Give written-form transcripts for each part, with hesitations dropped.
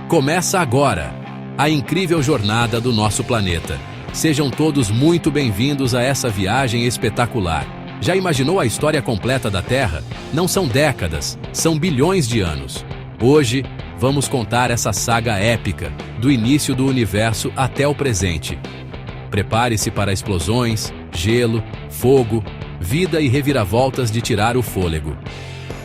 Começa agora a incrível jornada do nosso planeta. Sejam todos muito bem-vindos a essa viagem espetacular. Já imaginou a história completa da Terra? Não são décadas, são bilhões de anos. Hoje, vamos contar essa saga épica, do início do universo até o presente. Prepare-se para explosões, gelo, fogo, vida e reviravoltas de tirar o fôlego.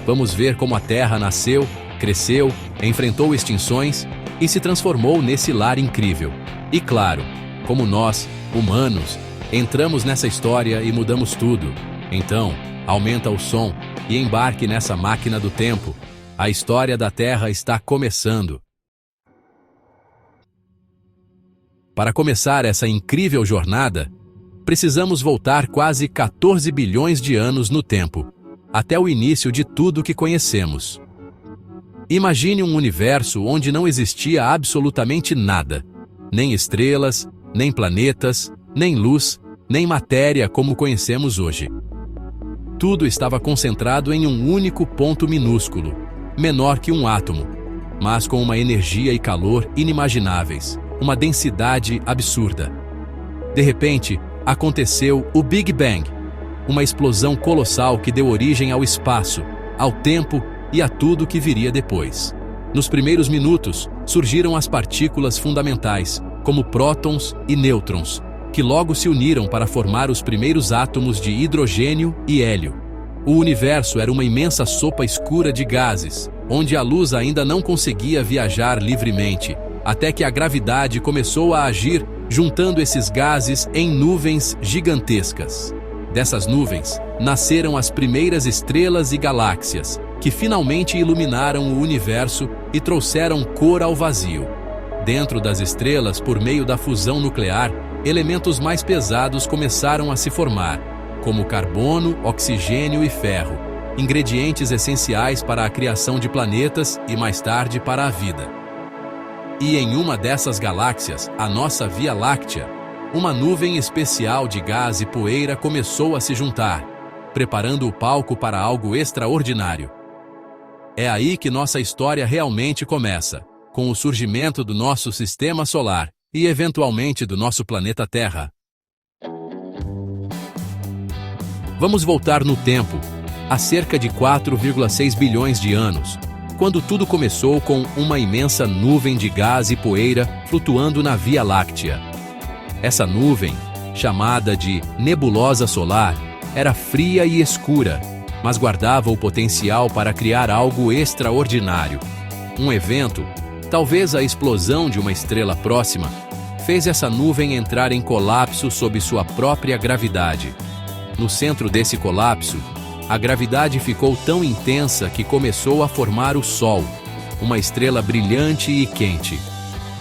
Vamos ver como a Terra nasceu, cresceu, enfrentou extinções e se transformou nesse lar incrível. E claro, como nós, humanos, entramos nessa história e mudamos tudo. Então, aumenta o som e embarque nessa máquina do tempo. A história da Terra está começando. Para começar essa incrível jornada, precisamos voltar quase 14 bilhões de anos no tempo, até o início de tudo que conhecemos. Imagine um universo onde não existia absolutamente nada, nem estrelas, nem planetas, nem luz, nem matéria como conhecemos hoje. Tudo estava concentrado em um único ponto minúsculo, menor que um átomo, mas com uma energia e calor inimagináveis, uma densidade absurda. De repente, aconteceu o Big Bang, uma explosão colossal que deu origem ao espaço, ao tempo e a tudo que viria depois. Nos primeiros minutos, surgiram as partículas fundamentais, como prótons e nêutrons, que logo se uniram para formar os primeiros átomos de hidrogênio e hélio. O universo era uma imensa sopa escura de gases, onde a luz ainda não conseguia viajar livremente, até que a gravidade começou a agir, juntando esses gases em nuvens gigantescas. Dessas nuvens, nasceram as primeiras estrelas e galáxias, que finalmente iluminaram o universo e trouxeram cor ao vazio. Dentro das estrelas, por meio da fusão nuclear, elementos mais pesados começaram a se formar, como carbono, oxigênio e ferro, ingredientes essenciais para a criação de planetas e mais tarde para a vida. E em uma dessas galáxias, a nossa Via Láctea, uma nuvem especial de gás e poeira começou a se juntar, preparando o palco para algo extraordinário. É aí que nossa história realmente começa, com o surgimento do nosso sistema solar e, eventualmente, do nosso planeta Terra. Vamos voltar no tempo, há cerca de 4,6 bilhões de anos, quando tudo começou com uma imensa nuvem de gás e poeira flutuando na Via Láctea. Essa nuvem, chamada de nebulosa solar, era fria e escura, mas guardava o potencial para criar algo extraordinário. Um evento, talvez a explosão de uma estrela próxima, fez essa nuvem entrar em colapso sob sua própria gravidade. No centro desse colapso, a gravidade ficou tão intensa que começou a formar o Sol, uma estrela brilhante e quente.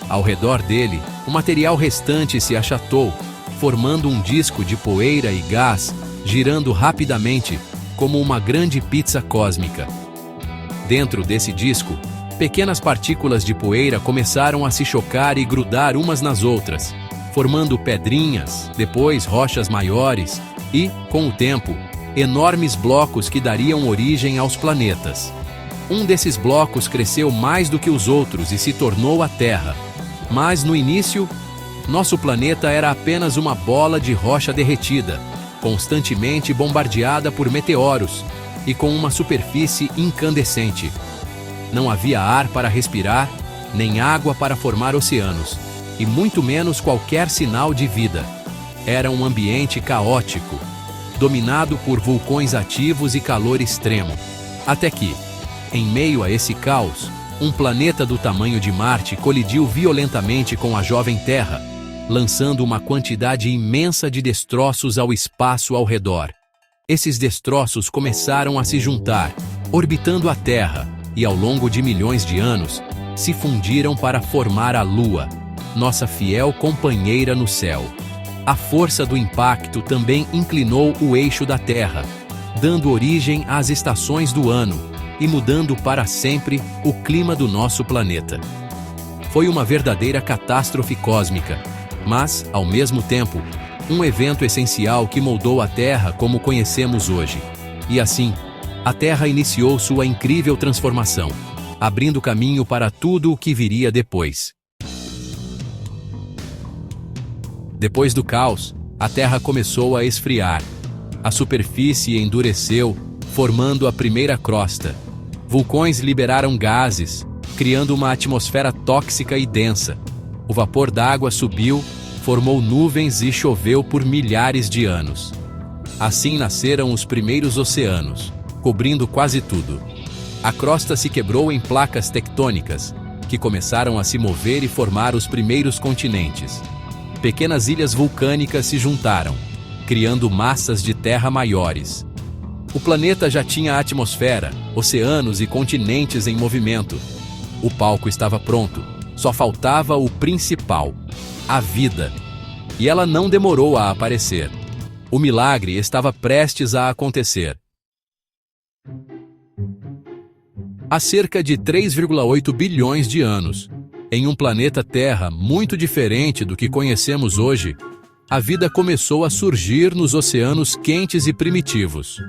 Ao redor dele, o material restante se achatou, formando um disco de poeira e gás, girando rapidamente, como uma grande pizza cósmica. Dentro desse disco, pequenas partículas de poeira começaram a se chocar e grudar umas nas outras, formando pedrinhas, depois rochas maiores e, com o tempo, enormes blocos que dariam origem aos planetas. Um desses blocos cresceu mais do que os outros e se tornou a Terra. Mas, no início, nosso planeta era apenas uma bola de rocha derretida, constantemente bombardeada por meteoros e com uma superfície incandescente. Não havia ar para respirar, nem água para formar oceanos, e muito menos qualquer sinal de vida. Era um ambiente caótico, dominado por vulcões ativos e calor extremo. Até que, em meio a esse caos, um planeta do tamanho de Marte colidiu violentamente com a jovem Terra, lançando uma quantidade imensa de destroços ao espaço ao redor. Esses destroços começaram a se juntar, orbitando a Terra, e ao longo de milhões de anos, se fundiram para formar a Lua, nossa fiel companheira no céu. A força do impacto também inclinou o eixo da Terra, dando origem às estações do ano e mudando para sempre o clima do nosso planeta. Foi uma verdadeira catástrofe cósmica, mas, ao mesmo tempo, um evento essencial que moldou a Terra como conhecemos hoje. E assim, a Terra iniciou sua incrível transformação. abrindo caminho para tudo o que viria depois. Depois do caos, a Terra começou a esfriar. A superfície endureceu, formando a primeira crosta. Vulcões liberaram gases, criando uma atmosfera tóxica e densa. O vapor d'água subiu, formou nuvens e choveu por milhares de anos. Assim nasceram os primeiros oceanos, cobrindo quase tudo. A crosta se quebrou em placas tectônicas, que começaram a se mover e formar os primeiros continentes. Pequenas ilhas vulcânicas se juntaram, criando massas de terra maiores. O planeta já tinha atmosfera, oceanos e continentes em movimento. O palco estava pronto, só faltava o principal, a vida. E ela não demorou a aparecer. O milagre estava prestes a acontecer. Há cerca de 3,8 bilhões de anos, em um planeta Terra muito diferente do que conhecemos hoje, a vida começou a surgir nos oceanos quentes e primitivos.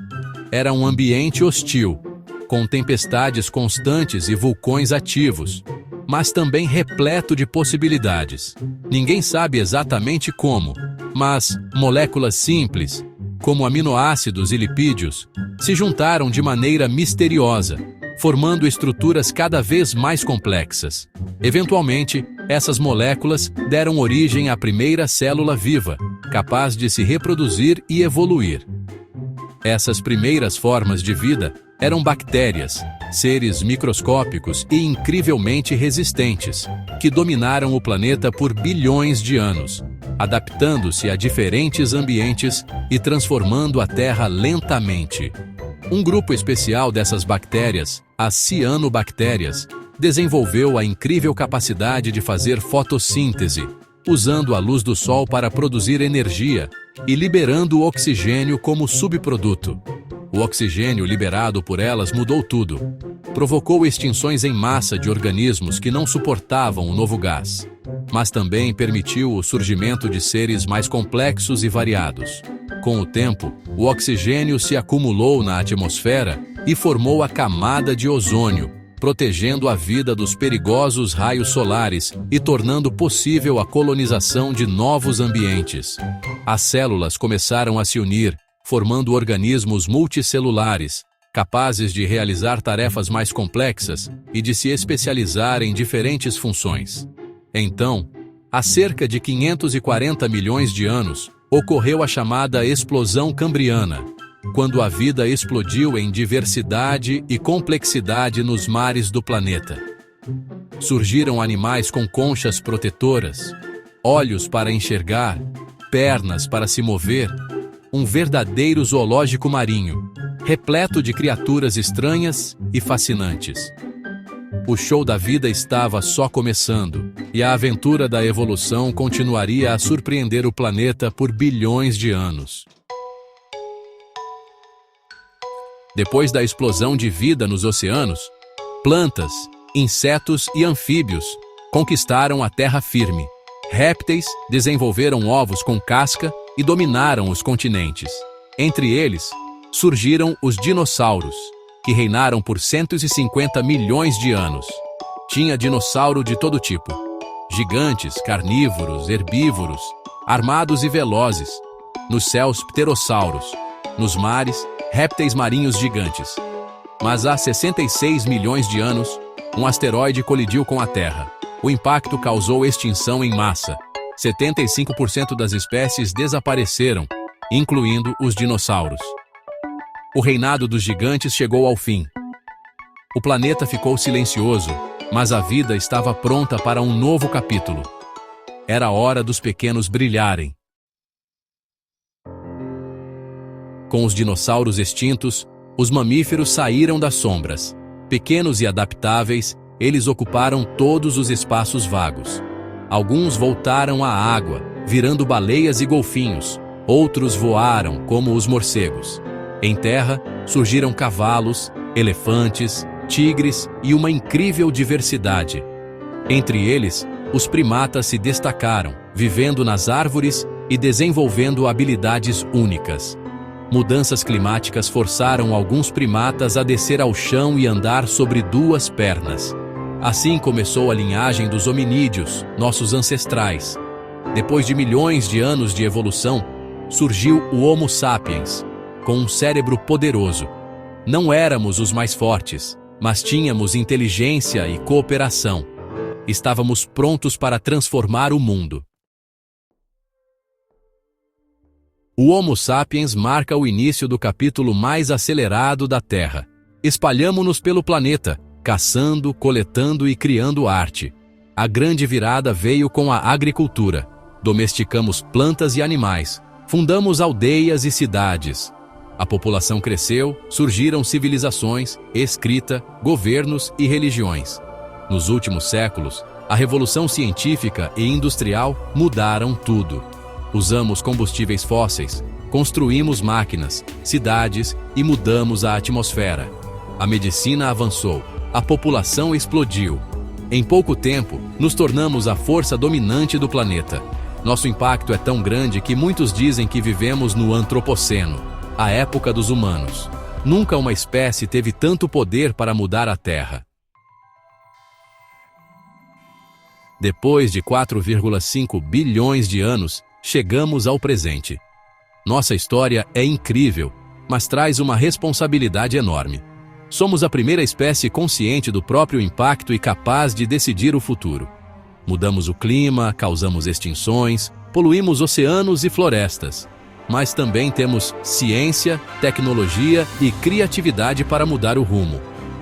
Era um ambiente hostil, com tempestades constantes e vulcões ativos, mas também repleto de possibilidades. Ninguém sabe exatamente como, mas moléculas simples, como aminoácidos e lipídios, se juntaram de maneira misteriosa, formando estruturas cada vez mais complexas. Eventualmente, essas moléculas deram origem à primeira célula viva, capaz de se reproduzir e evoluir. Essas primeiras formas de vida eram bactérias, seres microscópicos e incrivelmente resistentes, que dominaram o planeta por bilhões de anos, adaptando-se a diferentes ambientes e transformando a Terra lentamente. Um grupo especial dessas bactérias, as cianobactérias, desenvolveu a incrível capacidade de fazer fotossíntese, usando a luz do sol para produzir energia e liberando o oxigênio como subproduto. O oxigênio liberado por elas mudou tudo. Provocou extinções em massa de organismos que não suportavam o novo gás, mas também permitiu o surgimento de seres mais complexos e variados. Com o tempo, o oxigênio se acumulou na atmosfera e formou a camada de ozônio, protegendo a vida dos perigosos raios solares e tornando possível a colonização de novos ambientes. As células começaram a se unir, formando organismos multicelulares, capazes de realizar tarefas mais complexas e de se especializar em diferentes funções. Então, há cerca de 540 milhões de anos, ocorreu a chamada Explosão Cambriana, quando a vida explodiu em diversidade e complexidade nos mares do planeta. Surgiram animais com conchas protetoras, olhos para enxergar, pernas para se mover, um verdadeiro zoológico marinho, repleto de criaturas estranhas e fascinantes. O show da vida estava só começando, e a aventura da evolução continuaria a surpreender o planeta por bilhões de anos. Depois da explosão de vida nos oceanos, plantas, insetos e anfíbios conquistaram a terra firme. Répteis desenvolveram ovos com casca e dominaram os continentes. Entre eles, surgiram os dinossauros, que reinaram por 150 milhões de anos. Tinha dinossauro de todo tipo: gigantes, carnívoros, herbívoros, armados e velozes. Nos céus, pterossauros. Nos mares, répteis marinhos gigantes. Mas há 66 milhões de anos, um asteroide colidiu com a Terra. O impacto causou extinção em massa. 75% das espécies desapareceram, incluindo os dinossauros. O reinado dos gigantes chegou ao fim. O planeta ficou silencioso, mas a vida estava pronta para um novo capítulo. Era hora dos pequenos brilharem. Com os dinossauros extintos, os mamíferos saíram das sombras. Pequenos e adaptáveis, eles ocuparam todos os espaços vagos. Alguns voltaram à água, virando baleias e golfinhos. Outros voaram, como os morcegos. Em terra, surgiram cavalos, elefantes, tigres e uma incrível diversidade. Entre eles, os primatas se destacaram, vivendo nas árvores e desenvolvendo habilidades únicas. Mudanças climáticas forçaram alguns primatas a descer ao chão e andar sobre duas pernas. Assim começou a linhagem dos hominídeos, nossos ancestrais. Depois de milhões de anos de evolução, surgiu o Homo sapiens, com um cérebro poderoso. Não éramos os mais fortes, mas tínhamos inteligência e cooperação. Estávamos prontos para transformar o mundo. O Homo sapiens marca o início do capítulo mais acelerado da Terra. Espalhamo-nos pelo planeta, caçando, coletando e criando arte. A grande virada veio com a agricultura. Domesticamos plantas e animais. Fundamos aldeias e cidades. A população cresceu, surgiram civilizações, escrita, governos e religiões. Nos últimos séculos, a revolução científica e industrial mudaram tudo. Usamos combustíveis fósseis, construímos máquinas, cidades e mudamos a atmosfera. A medicina avançou, a população explodiu. Em pouco tempo, nos tornamos a força dominante do planeta. Nosso impacto é tão grande que muitos dizem que vivemos no Antropoceno, a época dos humanos. Nunca uma espécie teve tanto poder para mudar a Terra. Depois de 4,5 bilhões de anos, chegamos ao presente. Nossa história é incrível, mas traz uma responsabilidade enorme. Somos a primeira espécie consciente do próprio impacto e capaz de decidir o futuro. Mudamos o clima, causamos extinções, poluímos oceanos e florestas. Mas também temos ciência, tecnologia e criatividade para mudar o rumo.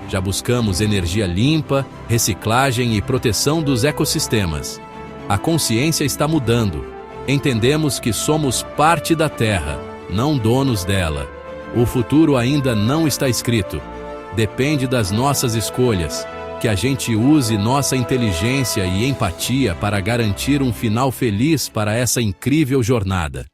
Já buscamos energia limpa, reciclagem e proteção dos ecossistemas. A consciência está mudando. Entendemos que somos parte da Terra, não donos dela. O futuro ainda não está escrito. Depende das nossas escolhas. Que a gente use nossa inteligência e empatia para garantir um final feliz para essa incrível jornada.